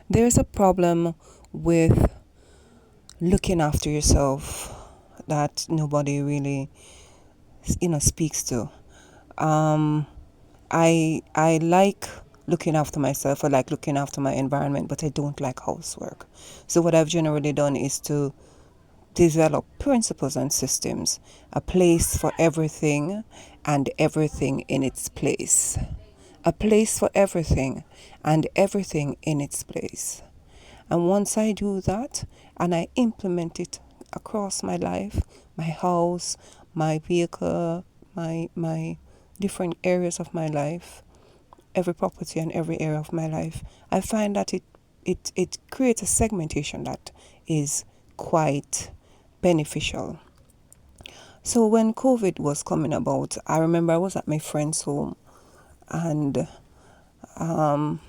There's a problem with looking after yourself that nobody really, speaks to. Um, I like looking after myself. I like looking after my environment, but I don't like housework. So what I've generally done is to develop principles and systems, a place for everything and everything in its place. A place for everything and everything in its place. And once I do that and I implement it across my life, my house, my vehicle, my different areas of my life, every property and every area of my life, I find that it creates a segmentation that is quite beneficial. So when COVID was coming about, I remember I was at my friend's home, and um,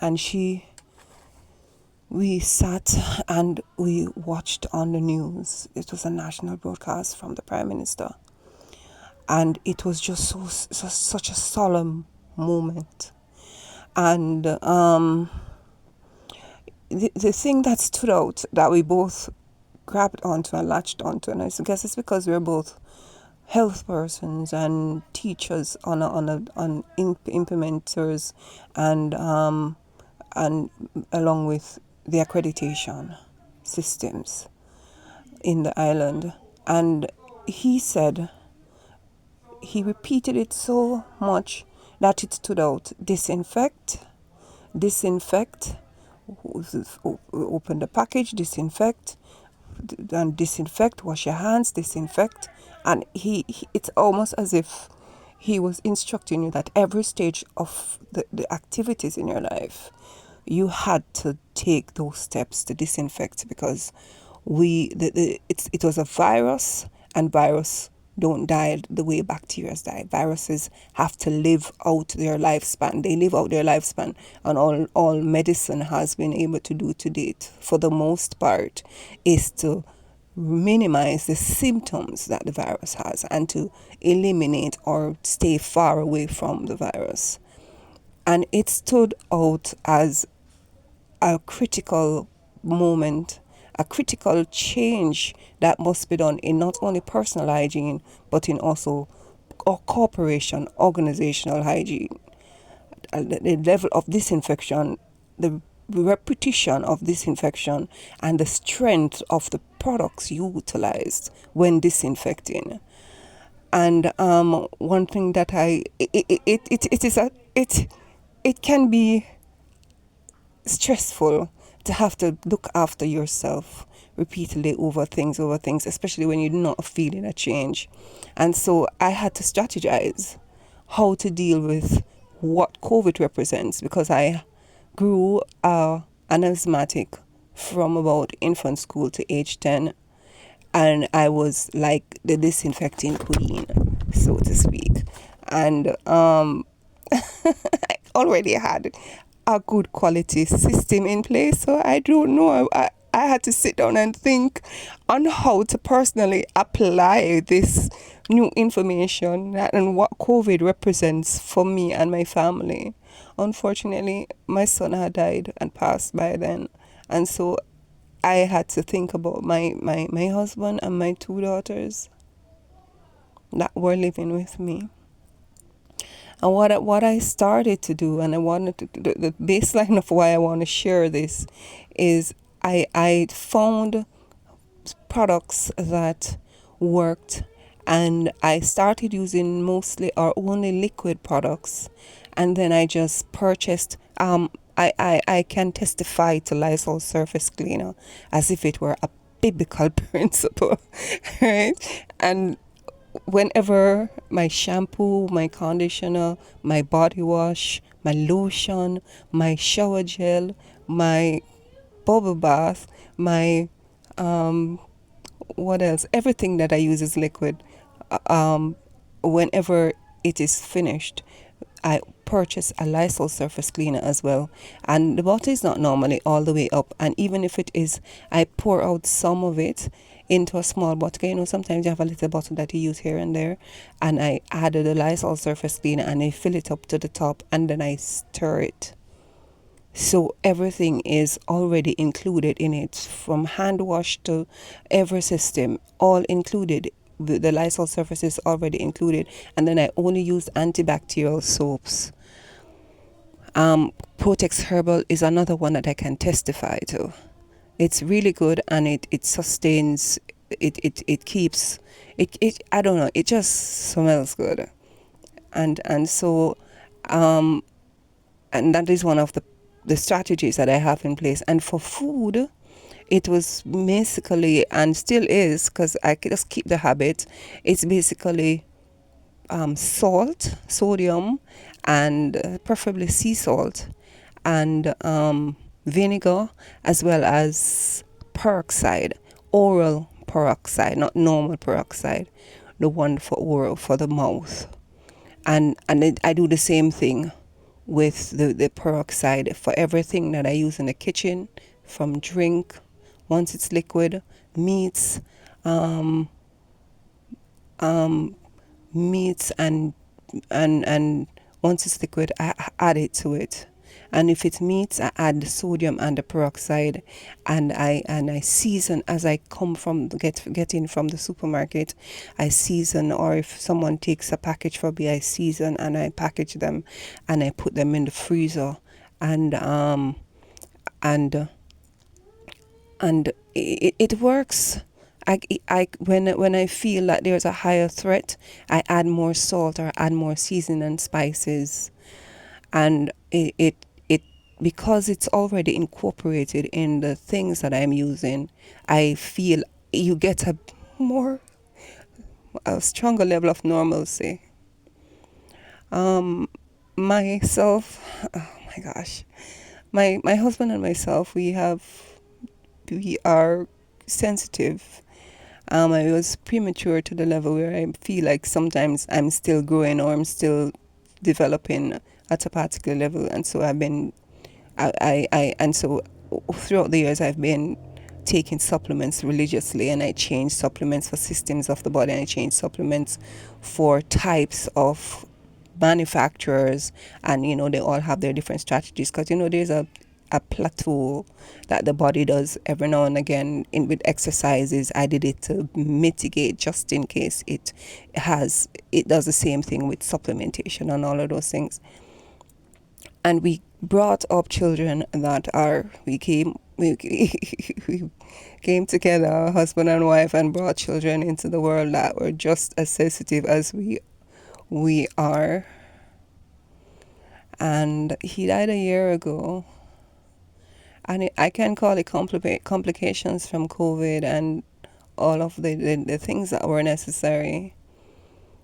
and we sat and we watched on the news. It was a national broadcast from the Prime Minister, and it was just such a solemn moment. And the thing that stood out that we both grabbed onto and latched onto, and I guess it's because we're both health persons and teachers on implementers, and along with the accreditation systems in the island. And he said, he repeated it so much that it stood out: disinfect, disinfect, open the package, disinfect, and disinfect, wash your hands, disinfect. And it's almost as if he was instructing you that every stage of the activities in your life, you had to take those steps to disinfect, because it was a virus, and virus don't die the way bacteria die. Viruses have to live out their lifespan. They live out their lifespan, and all medicine has been able to do to date, for the most part, is to minimize the symptoms that the virus has and to eliminate or stay far away from the virus. And it stood out as a critical moment, a critical change that must be done in not only personal hygiene, but in also corporation, organizational hygiene. The level of disinfection, the repetition of disinfection, and the strength of the products utilized when disinfecting. And one thing that it can be stressful to have to look after yourself repeatedly over things, especially when you're not feeling a change. And so I had to strategize how to deal with what COVID represents, because I grew an asthmatic from about infant school to age 10, and I was like the disinfecting queen, so to speak. And I already had a good quality system in place, so I don't know. I had to sit down and think on how to personally apply this new information and what COVID represents for me and my family. Unfortunately, my son had died and passed by then, and so I had to think about my husband and my two daughters that were living with me. And what I started to do, and I wanted to, the baseline of why I want to share this, is I found products that worked, and I started using mostly or only liquid products, and then I just purchased. I can testify to Lysol surface cleaner as if it were a biblical principle, right? And whenever my shampoo, my conditioner, my body wash, my lotion, my shower gel, my bubble bath, my what else? Everything that I use is liquid. Whenever it is finished, I purchase a Lysol surface cleaner as well. And the bottle is not normally all the way up. And even if it is, I pour out some of it into a small bottle. You know, sometimes you have a little bottle that you use here and there. And I added the Lysol surface cleaner and I fill it up to the top, and then I stir it. So everything is already included in it, from hand wash to every system, all included. The Lysol surface is already included, and then I only use antibacterial soaps. Protex Herbal is another one that I can testify to. It's really good, and it sustains, it keeps, it I don't know, it just smells good. And so and that is one of the strategies that I have in place. And for food, it was basically, and still is, because I just keep the habit, it's basically salt, sodium, and preferably sea salt, and vinegar, as well as peroxide, oral peroxide, not normal peroxide, the one for oral, for the mouth. And I do the same thing with the peroxide for everything that I use in the kitchen, from drink, once it's liquid, meats, um, meats and once it's liquid, I add it to it. And if it's meats, I add the sodium and the peroxide, and I season as I come from get in from the supermarket. I season, or if someone takes a package for me, I season and I package them, and I put them in the freezer, and and it works. When I feel that there's a higher threat, I add more salt or add more seasoning and spices, and it because it's already incorporated in the things that I'm using. I feel you get a stronger level of normalcy. Myself, oh my gosh, my husband and myself, we are sensitive. I was premature to the level where I feel like sometimes I'm still growing, or I'm still developing at a particular level, and so I've been, and so throughout the years I've been taking supplements religiously, and I change supplements for systems of the body, and I change supplements for types of manufacturers, and they all have their different strategies, because there's a plateau that the body does every now and again with exercises. I did it to mitigate, just in case it does the same thing with supplementation and all of those things. And we brought up children that we came together, husband and wife, and brought children into the world that were just as sensitive as we are. And he died a year ago. And I can call it complications from COVID and all of the things that were necessary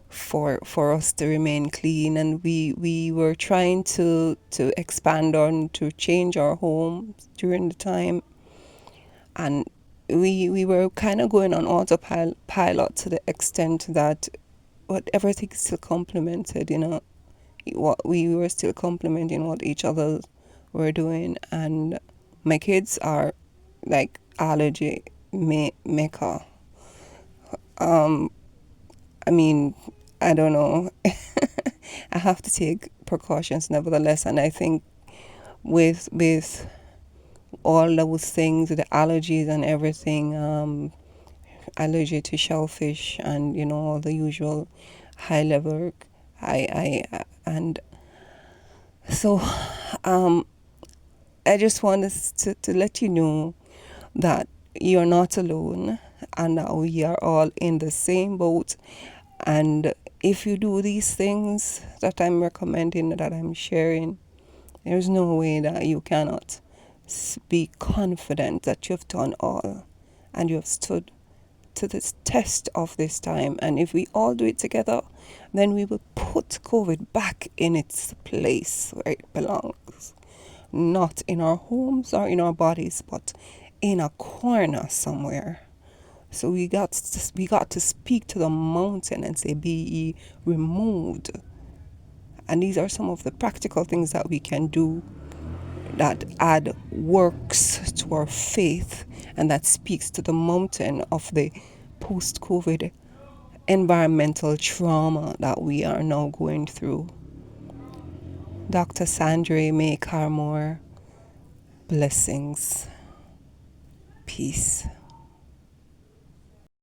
for us to remain clean. And we were trying to expand on, to change our home during the time. And we were kind of going on autopilot to the extent that everything still complemented, what we were still complementing what each other were doing. And my kids are like allergy mecca. I mean, I don't know. I have to take precautions nevertheless, and I think with all those things, the allergies and everything, allergy to shellfish, and all the usual high level, and so I just wanted to let you know that you're not alone, and that we are all in the same boat. And if you do these things that I'm recommending, that I'm sharing, there's no way that you cannot be confident that you've done all, and you have stood to this test of this time. And if we all do it together, then we will put COVID back in its place where it belongs. Not in our homes or in our bodies, but in a corner somewhere. So we got to speak to the mountain and say, "Be ye removed." And these are some of the practical things that we can do that add works to our faith, and that speaks to the mountain of the post-COVID environmental trauma that we are now going through. Dr. Sandra May Carr-Moore, Blessings. Peace.